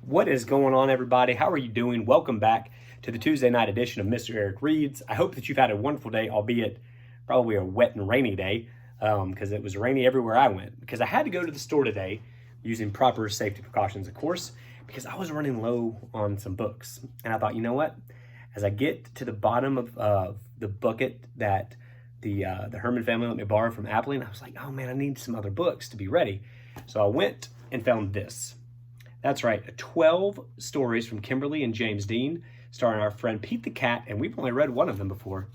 What is going on, everybody? How are you doing? Welcome back to the Tuesday night edition of Mr. Eric Reads. I hope that you've had a wonderful day, albeit probably a wet and rainy day, because it was rainy everywhere I went. Because I had to go to the store today using proper safety precautions, of course, because I was running low on some books. And I thought, you know what? As I get to the bottom of the bucket that the Herman family let me borrow from Appling, I was like, oh man, I need some other books to be ready. So I went and found this. That's right, 12 stories from Kimberly and James Dean, starring our friend Pete the Cat, and we've only read one of them before.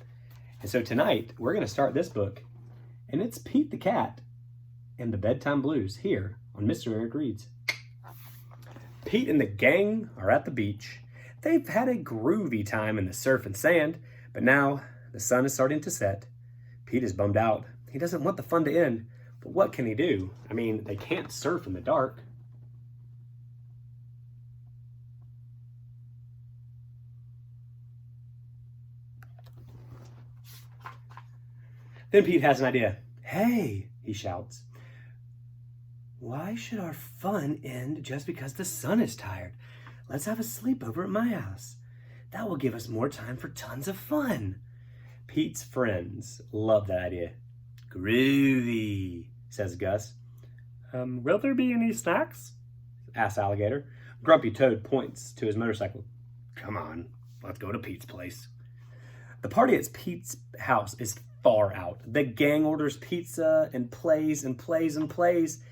And so tonight, we're going to start this book, and it's Pete the Cat and the Bedtime Blues here on Mr. Eric Reads. Pete and the gang are at the beach. They've had a groovy time in the surf and sand, but now the sun is starting to set. Pete is bummed out. He doesn't want the fun to end, but what can he do? I mean, they can't surf in the dark. Then Pete has an idea. Hey, he shouts. Why should our fun end just because the sun is tired? Let's have a sleepover at my house. That will give us more time for tons of fun. Pete's friends love that idea. Groovy, says Gus. Will there be any snacks? Asks Alligator. Grumpy Toad points to his motorcycle. Come on, let's go to Pete's place. The party at Pete's house is far out. The gang orders pizza and plays and plays and plays.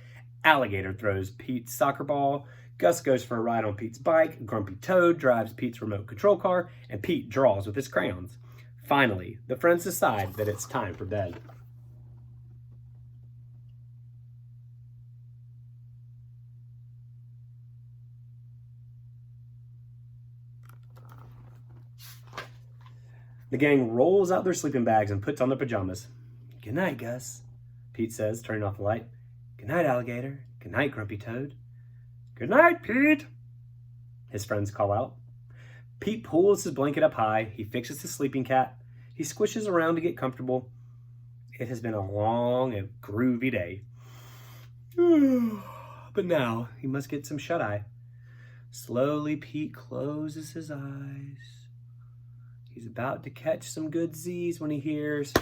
Alligator throws Pete's soccer ball. Gus goes for a ride on Pete's bike. Grumpy Toad drives Pete's remote control car, and Pete draws with his crayons. Finally, the friends decide that it's time for bed. The gang rolls out their sleeping bags and puts on their pajamas. Good night, Gus, Pete says, turning off the light. Good night, Alligator. Good night, Grumpy Toad. Good night, Pete, his friends call out. Pete pulls his blanket up high. He fixes the sleeping cat. He squishes around to get comfortable. It has been a long and groovy day. But now he must get some shut-eye. Slowly, Pete closes his eyes. He's about to catch some good Z's when he hears.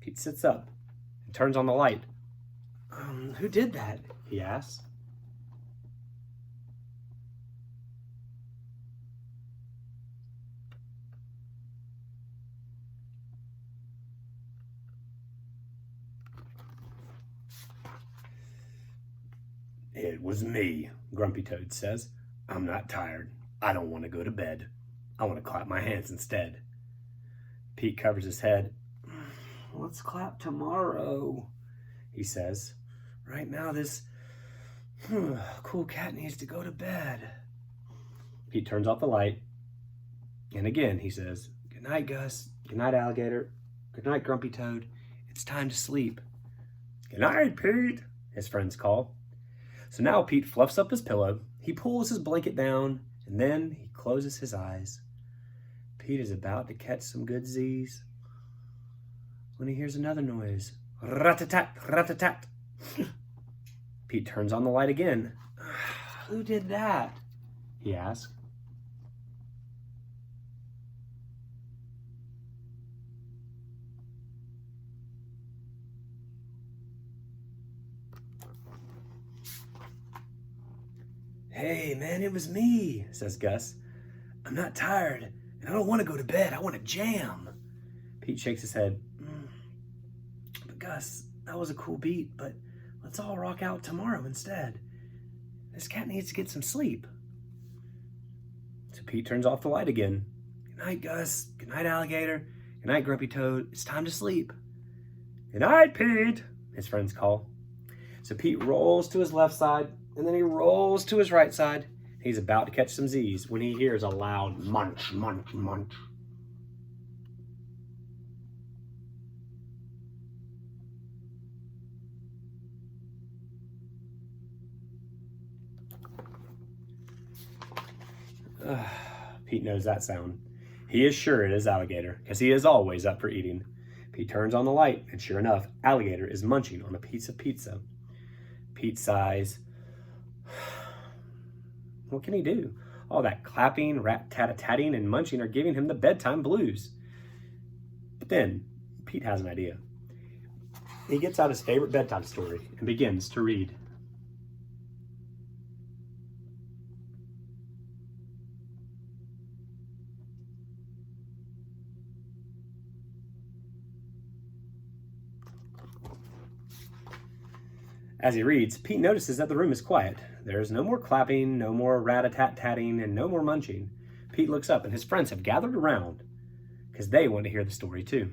Pete sits up and turns on the light. Who did that? He asks. It was me, Grumpy Toad says. I'm not tired. I don't want to go to bed. I want to clap my hands instead. Pete covers his head. Let's clap tomorrow, he says. Right now, this cool cat needs to go to bed. Pete turns off the light. And again, he says, good night, Gus. Good night, Alligator. Good night, Grumpy Toad. It's time to sleep. Good night, Pete, his friends call. So now Pete fluffs up his pillow. He pulls his blanket down, and then he closes his eyes. Pete is about to catch some good Z's when he hears another noise. Rat-a-tat, rat-a-tat. Pete turns on the light again. Who did that? He asks. Hey, man, it was me, says Gus. I'm not tired, and I don't want to go to bed. I want to jam. Pete shakes his head. But Gus, that was a cool beat, but let's all rock out tomorrow instead. This cat needs to get some sleep. So Pete turns off the light again. Good night, Gus. Good night, Alligator. Good night, Grumpy Toad. It's time to sleep. Good night, Pete, his friends call. So Pete rolls to his left side, and then he rolls to his right side. He's about to catch some Z's when he hears a loud munch, munch, munch. Pete knows that sound. He is sure it is Alligator, because he is always up for eating. Pete turns on the light, and sure enough, Alligator is munching on a piece of pizza. Pete sighs. What can he do? All that clapping, rat-tat-tatting, and munching are giving him the bedtime blues. But then, Pete has an idea. He gets out his favorite bedtime story and begins to read. As he reads, Pete notices that the room is quiet. There is no more clapping, no more rat-a-tat-tatting, and no more munching. Pete looks up and his friends have gathered around because they want to hear the story too.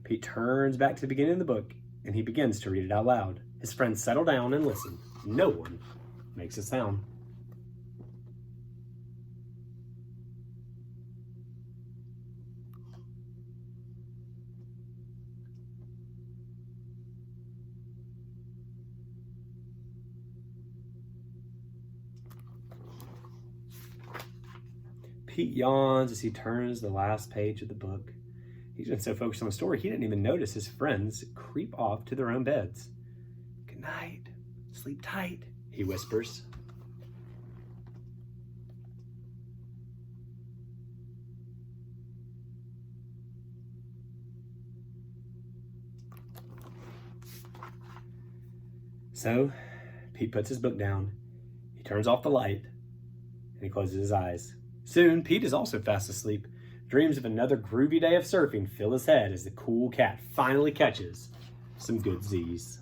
Pete turns back to the beginning of the book and he begins to read it out loud. His friends settle down and listen. No one makes a sound. Pete yawns as he turns the last page of the book. He's been so focused on the story, he didn't even notice his friends creep off to their own beds. "Good night. Sleep tight," he whispers. So, Pete puts his book down, he turns off the light, and he closes his eyes. Soon, Pete is also fast asleep. Dreams of another groovy day of surfing fill his head as the cool cat finally catches some good Z's.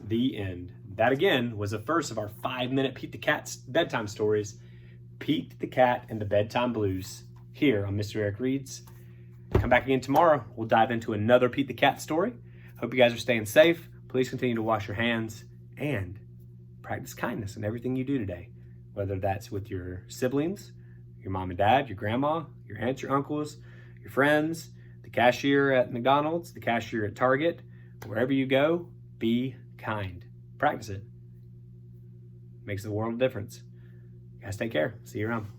The end. That again was the first of our 5-minute Pete the Cat's bedtime stories. Pete the Cat and the Bedtime Blues here on Mr. Eric Reads. Come back again tomorrow. We'll dive into another Pete the Cat story. Hope you guys are staying safe. Please continue to wash your hands and practice kindness in everything you do today, whether that's with your siblings, your mom and dad, your grandma, your aunts, your uncles, your friends, the cashier at McDonald's, the cashier at Target. Wherever you go, be kind. Practice it. Makes the world a difference. You guys take care. See you around.